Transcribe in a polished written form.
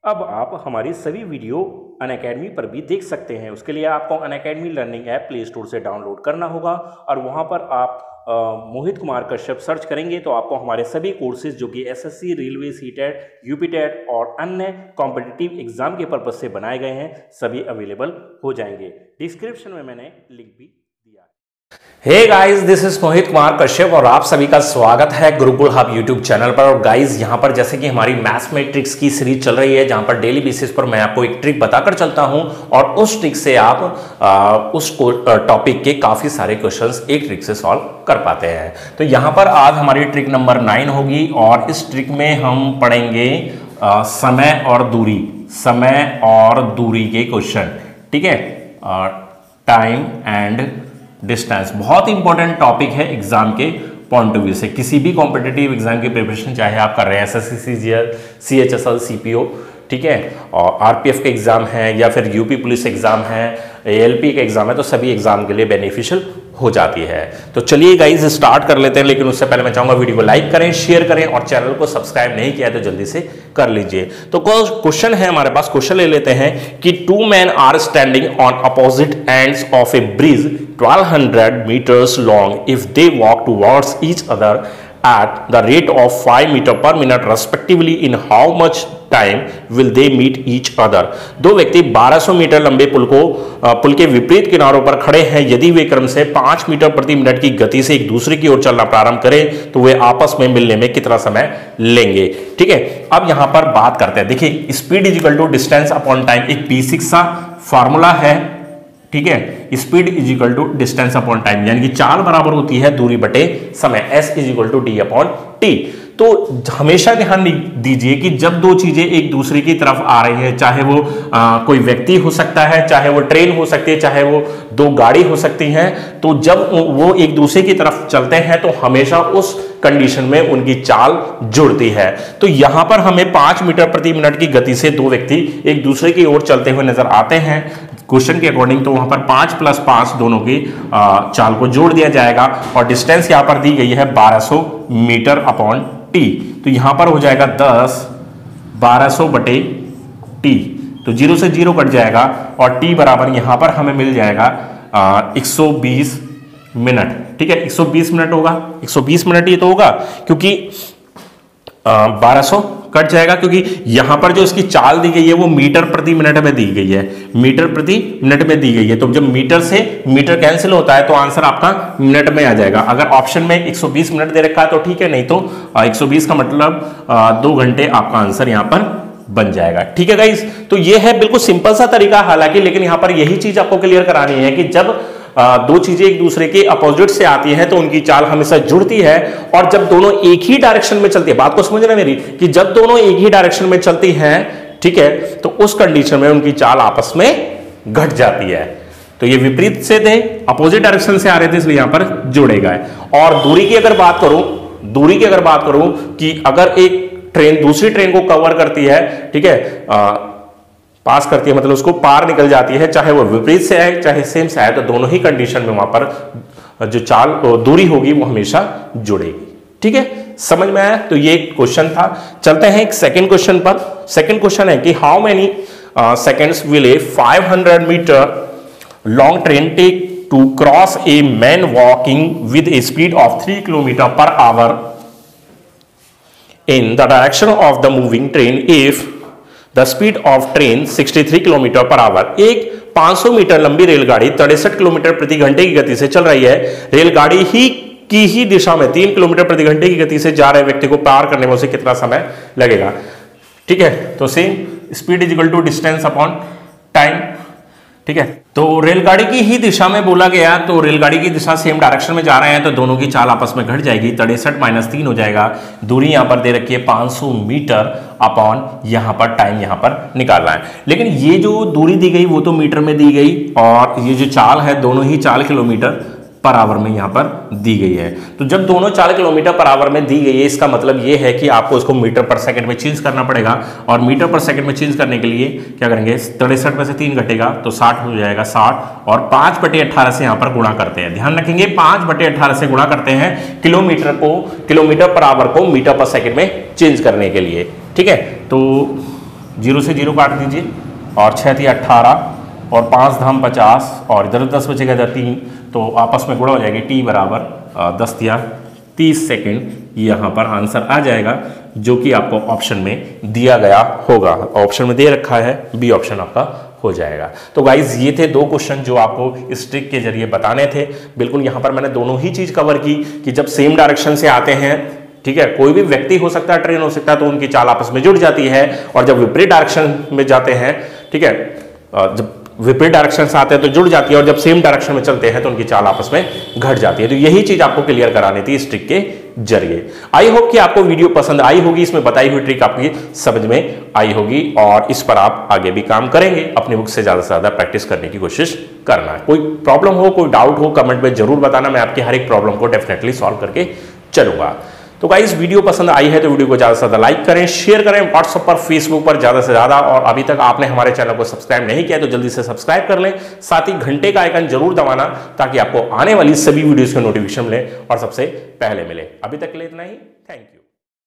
अब आप हमारी सभी वीडियो अनअकैडमी पर भी देख सकते हैं। उसके लिए आपको Unacademy learning app play store से डाउनलोड करना होगा और वहां पर आप मोहित कुमार कश्यप सर्च करेंगे तो आपको हमारे सभी कोर्सेज जो कि एसएससी, रेलवे, सीटेट, यूपीटेट और अन्य कॉम्पिटिटिव एग्जाम के पर्पज से बनाए गए हैं सभी अवेलेबल हो जाएंगे। डिस्क्रिप्शन में मैंने लिंक भी दिया है। Hey guys, this is Mohit Kumar Kashyap और आप सभी का स्वागत है गुरुकुल हब यूट्यूब चैनल पर। और गाइस, यहाँ पर जैसे कि हमारी मैथ्स में ट्रिक्स की सीरीज चल रही है जहाँ पर डेली बेसिस पर मैं आपको एक ट्रिक बताकर चलता हूँ और उस ट्रिक से आप उस टॉपिक के काफी सारे क्वेश्चंस एक ट्रिक से सॉल्व कर पाते हैं। तो यहाँ पर आज हमारी ट्रिक नंबर 9 होगी और इस ट्रिक में हम पढ़ेंगे समय और दूरी के क्वेश्चन। ठीक है, टाइम एंड डिस्टेंस बहुत इंपॉर्टेंट टॉपिक है एग्जाम के पॉइंट ऑफ व्यू से। किसी भी कॉम्पिटिटिव एग्जाम की प्रिपरेशन चाहे आप कर रहे हैं, एसएससी, सीजीएल, सीएचएसएल, सीपीओ, ठीक है, और आरपीएफ के एग्जाम है या फिर यूपी पुलिस एग्जाम है, एएलपी का एग्जाम है, तो सभी एग्जाम के लिए बेनिफिशियल हो जाती है। तो चलिए गाइस स्टार्ट कर लेते हैं, लेकिन उससे पहले मैं चाहूंगा वीडियो को लाइक करें, शेयर करें और चैनल को सब्सक्राइब नहीं किया है तो जल्दी से कर लीजिए। तो क्वेश्चन है हमारे पास, क्वेश्चन ले लेते हैं कि 2 men are standing on opposite ends of a bridge 1200 meters long if they walk towards each other at the rate of 5 meter per minute respectively, in how much time will they meet each other? दो व्यक्ति 1200 metre लंबे पुल के विपरीत किनारों पर खड़े हैं। यदि वे क्रम से 5 मीटर प्रति मिनट की गति से एक दूसरे की ओर चलना प्रारंभ करें तो वे आपस में मिलने में कितना समय लेंगे। ठीक है, अब यहां पर बात करते हैं। देखिए, speed is equal to distance upon time एक बेसिक सा फॉर्मूला है। ठीक है, speed is equal to distance upon time, यानी कि चाल बराबर होती है दूरी बटे समय, S is equal to D upon T. तो हमेशा ध्यान दीजिए कि जब दो चीजें एक दूसरे की तरफ आ रही है, चाहे वो कोई व्यक्ति हो सकता है, चाहे वो ट्रेन हो सकती है, चाहे वो दो गाड़ी हो सकती हैं, तो जब वो एक दूसरे की तरफ चलते हैं तो हमेशा उस कंडीशन में उनकी चाल जुड़ती है। तो यहां पर हमें 5 मीटर प्रति मिनट की गति से दो व्यक्ति एक दूसरे की ओर चलते हुए नजर आते हैं क्वेश्चन के अकॉर्डिंग, तो वहां पर 5 + 5 दोनों की चाल को जोड़ दिया जाएगा और डिस्टेंस यहां पर दी गई है 1200 मीटर अपॉन टी। तो यहां पर हो जाएगा 10 1200 बटे टी, तो 0 से 0 कट जाएगा और टी बराबर यहां पर हमें मिल जाएगा 120 मिनट। ठीक है, 120 मिनट होगा, 120 मिनट ये तो होगा क्योंकि 1200 कट जाएगा क्योंकि यहां पर जो इसकी चाल दी गई है वो मीटर प्रति मिनट में दी गई है, मीटर प्रति मिनट में दी गई है। तो जब मीटर से मीटर कैंसिल होता है तो आंसर आपका मिनट में आ जाएगा। अगर ऑप्शन में 120 मिनट दे रखा है तो ठीक है, नहीं तो 120 का मतलब 2 घंटे आपका आंसर यहां पर बन जाएगा। ठीक है गाइस, तो ये है बिल्कुल सिंपल सा तरीका हालांकि, लेकिन यहां पर यही चीज आपको क्लियर करानी है कि जब दो चीजें एक दूसरे के अपोजिट से आती हैं तो उनकी चाल हमेशा जुड़ती है, और जब दोनों एक ही डायरेक्शन में चलती है, बात को समझना मेरी, कि जब दोनों एक ही डायरेक्शन में चलती हैं, ठीक है, तो उस कंडीशन में उनकी चाल आपस में घट जाती है। तो ये विपरीत से थे, अपोजिट डायरेक्शन से आ रहे थे, इसलिए यहां पर जुड़े गए। और दूरी की अगर बात करूं कि अगर एक ट्रेन दूसरी ट्रेन को कवर करती है, ठीक है, पास करती है, मतलब उसको पार निकल जाती है, चाहे वो विपरीत से आए चाहे सेम से आए, तो दोनों ही कंडीशन में वहां पर जो चाल दूरी होगी वो हमेशा जुड़ेगी। ठीक है, समझ में आया? तो ये क्वेश्चन था। चलते हैं एक सेकंड क्वेश्चन पर। सेकंड क्वेश्चन है कि how many seconds will a 500 metre long train take to cross a man walking with a speed of 3 kilometre per hour in the direction of the moving train if the speed of train 63 kilometre per our. एक 500 metre लंबी रेलगाड़ी 63 kilometre प्रति घंटे की गति से चल रही है। रेलगाड़ी की ही दिशा में 3 किलोमीटर प्रति घंटे की गति से जा रहे व्यक्ति को पार करने में उसे कितना समय लगेगा। ठीक है, तो same speed is equal to distance upon time. ठीक है, तो रेलगाड़ी की ही दिशा में बोला गया, तो रेलगाड़ी की दिशा सेम डायरेक्शन में जा रहे हैं तो दोनों की चाल आपस में घट जाएगी, 63 - 3 हो जाएगा। दूरी यहां पर दे रखी है 500 मीटर अपॉन यहां पर टाइम यहां पर निकालना है। लेकिन ये जो दूरी दी गई वो तो मीटर में दी गई और ये जो चाल है दोनों ही चाल किलोमीटर पर आवर में यहां पर दी गई है। तो जब दोनों 4 किलोमीटर पर आवर में दी गई है, इसका मतलब यह है कि आपको इसको मीटर पर सेकंड में चेंज करना पड़ेगा, और मीटर पर सेकंड में चेंज करने के लिए क्या करेंगे, 63 में से 3 घटेगा तो 60 हो जाएगा, 60 और 5/18 से यहां पर गुणा करते हैं। ध्यान रखेंगे 5/18 से गुणा करते हैं किलोमीटर पर आवर को मीटर पर सेकंड में चेंज करने के लिए। ठीक है, तो 0 से 0 काट दीजिए और 6 थी 18 और 5 धाम 50 और इधर 10 बचेगा इधर 3, तो आपस में गुणा हो जाएगी। t बराबर 10 या 30 सेकेंड यहाँ पर आंसर आ जाएगा, जो कि आपको ऑप्शन में दिया गया होगा। ऑप्शन में दे रखा है, बी ऑप्शन आपका हो जाएगा। तो गाइज ये थे 2 क्वेश्चन जो आपको इस ट्रिक के जरिए बताने थे। बिल्कुल यहाँ पर मैंने दोनों ही चीज कवर की कि जब सेम डायरेक्शन से आते हैं, ठीक है, कोई भी व्यक्ति हो सकता है, ट्रेन हो सकता है, तो उनकी चाल आपस में जुड़ जाती है, और जब विपरीत डायरेक्शन में जाते हैं, ठीक है, जब विपरीत डायरेक्शन से आते हैं तो जुड़ जाती है, और जब सेम डायरेक्शन में चलते हैं तो उनकी चाल आपस में घट जाती है। तो यही चीज आपको क्लियर करानी थी इस ट्रिक के जरिए। आई होप कि आपको वीडियो पसंद आई होगी, इसमें बताई हुई ट्रिक आपकी समझ में आई होगी, और इस पर आप आगे भी काम करेंगे। अपनी बुक से ज्यादा प्रैक्टिस करने की कोशिश करना। कोई प्रॉब्लम हो, कोई डाउट हो, कमेंट में जरूर बताना, मैं आपकी हर एक प्रॉब्लम को डेफिनेटली सॉल्व करके चलूंगा। तो गाइस वीडियो पसंद आई है तो वीडियो को ज्यादा से ज्यादा लाइक करें, शेयर करें व्हाट्सएप पर, फेसबुक पर ज्यादा से ज्यादा, और अभी तक आपने हमारे चैनल को सब्सक्राइब नहीं किया तो जल्दी से सब्सक्राइब कर लें, साथ ही घंटे का आइकन जरूर दबाना ताकि आपको आने वाली सभी वीडियोस के नोटिफिकेशन मिले और सबसे पहले मिले। अभी तक के लिए इतना ही, थैंक यू।